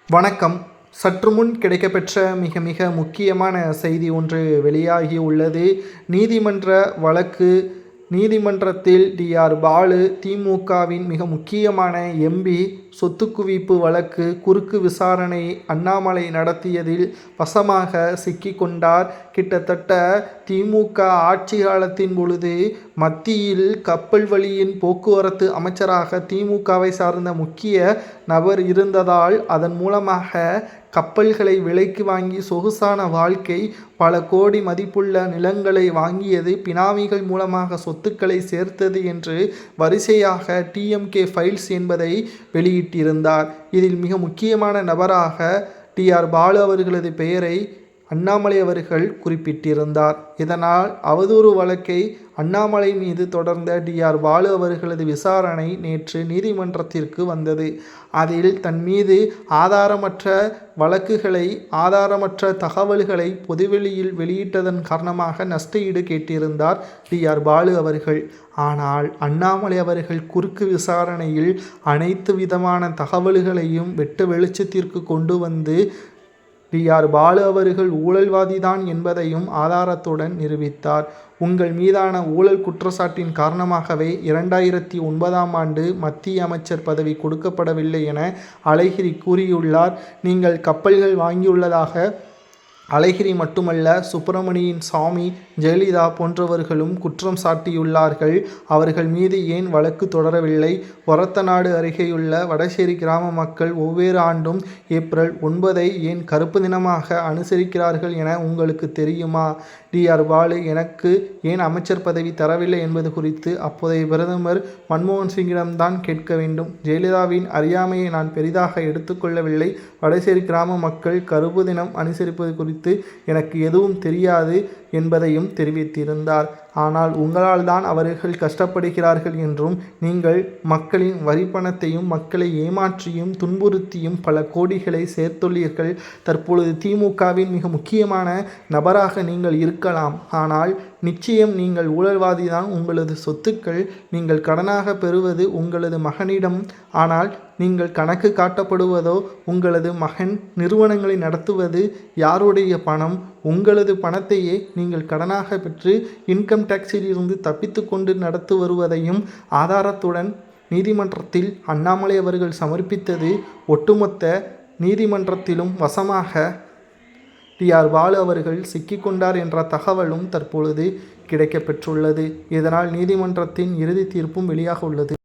வணக்கம். சற்று முன் கிடைக்கப்பெற்ற மிக மிக முக்கியமான செய்தி ஒன்று வெளியாகி உள்ளது. நீதிமன்ற வழக்கு. நீதிமன்றத்தில் டிஆர் பாலு திமுகவின் மிக முக்கியமான எம்பி சொத்து குவிப்பு வழக்கு குறுக்கு விசாரணை அண்ணாமலை நடத்தியதில் வசமாக சிக்கிக்கொண்டார். கிட்டத்தட்ட திமுக ஆட்சி காலத்தின் பொழுது மத்தியில் கப்பல் வழியின் போக்குவரத்து அமைச்சராக திமுகவை சார்ந்த முக்கிய நபர் இருந்ததால் அதன் மூலமாக கப்பல்களை விலைக்கு வாங்கி சொகுசான வாழ்க்கை, பல கோடி மதிப்புள்ள நிலங்களை வாங்கியது, பினாமிகள் மூலமாக சொத்துக்களை சேர்த்தது என்று வரிசையாக டிஎம்கே ஃபைல்ஸ் என்பதை வெளியிட்டிருந்தார். இதில் மிக முக்கியமான நபராக டிஆர் பாலு அவர்களது பெயரை அண்ணாமலை அவர்கள் குறிப்பிட்டிருந்தார். இதனால் அவதூறு வழக்கை அண்ணாமலை மீது தொடர்ந்த டிஆர் பாலு அவர்களது விசாரணை நேற்று நீதிமன்றத்திற்கு வந்தது. அதில் தன் மீது ஆதாரமற்ற வழக்குகளை, ஆதாரமற்ற தகவல்களை பொதுவெளியில் வெளியிட்டதன் காரணமாக நஷ்டஈடு கேட்டிருந்தார் டிஆர் பாலு அவர்கள். ஆனால் அண்ணாமலை அவர்கள் குறுக்கு விசாரணையில் அனைத்து விதமான தகவல்களையும் வெட்ட வெளிச்சத்திற்கு கொண்டு வந்து டிஆர் பாலு அவர்கள் ஊழல்வாதிதான் என்பதையும் ஆதாரத்துடன் நிரூபித்தார். உங்கள் மீதான ஊழல் குற்றச்சாட்டின் காரணமாகவே 2009ஆம் ஆண்டு மத்திய அமைச்சர் பதவி கொடுக்கப்படவில்லை என அழகிரி கூறியுள்ளார். நீங்கள் கப்பல்கள் வாங்கியுள்ளதாக அழகிரி மட்டுமல்ல, சுப்பிரமணியன் சாமி, ஜெயலலிதா போன்றவர்களும் குற்றம் சாட்டியுள்ளார்கள். அவர்கள் மீது ஏன் வழக்கு தொடரவில்லை? ஒரத்தநாடு அருகேயுள்ள வடசேரி கிராம மக்கள் ஒவ்வொரு ஆண்டும் ஏப்ரல் 9ஐ ஏன் கருப்பு தினமாக அனுசரிக்கிறார்கள் என உங்களுக்கு தெரியுமா? டிஆர் பாலு எனக்கு ஏன் அமைச்சர் பதவி தரவில்லை என்பது குறித்து அப்போதைய பிரதமர் மன்மோகன் சிங்கிடம்தான் கேட்க வேண்டும். ஜெயலலிதாவின் அறியாமையை நான் பெரிதாக எடுத்துக்கொள்ளவில்லை. வடசேரி கிராம மக்கள் கருப்பு தினம் அனுசரிப்பது குறித்து எனக்கு எதுவும் தெரியாது என்பதையும் தெரிவித்திருந்தார். ஆனால் உங்களால் தான் அவர்கள் கஷ்டப்படுகிறார்கள் என்றும், நீங்கள் மக்களின் வரிப்பணத்தையும் மக்களை ஏமாற்றியும் துன்புறுத்தியும் பல கோடிகளை சேர்த்துள்ளீர்கள். தற்பொழுது திமுகவின் மிக முக்கியமான நபராக நீங்கள் இருக்கலாம். ஆனால் நிச்சயம் நீங்கள் ஊழல்வாதிதான். உங்களது சொத்துக்கள் நீங்கள் கடனாக பெறுவது உங்களது மகனிடம். ஆனால் நீங்கள் கணக்கு காட்டப்படுவதோ உங்களது மகன். நிறுவனங்களை நடத்துவது யாருடைய பணம்? உங்களது பணத்தையே நீங்கள் கடனாக பெற்று இன்கம் டேக்ஸில் இருந்து தப்பித்து கொண்டு நடத்து வருவதையும் ஆதாரத்துடன் நீதிமன்றத்தில் அண்ணாமலை அவர்கள் சமர்ப்பித்தது. ஒட்டுமொத்த நீதிமன்றத்திலும் வசமாக டிஆர் பாலு அவர்கள் சிக்கிக்கொண்டார் என்ற தகவலும் தற்பொழுது கிடைக்கப்பெற்றுள்ளது. இதனால் நீதிமன்றத்தின் இறுதி தீர்ப்பும் வெளியாக உள்ளது.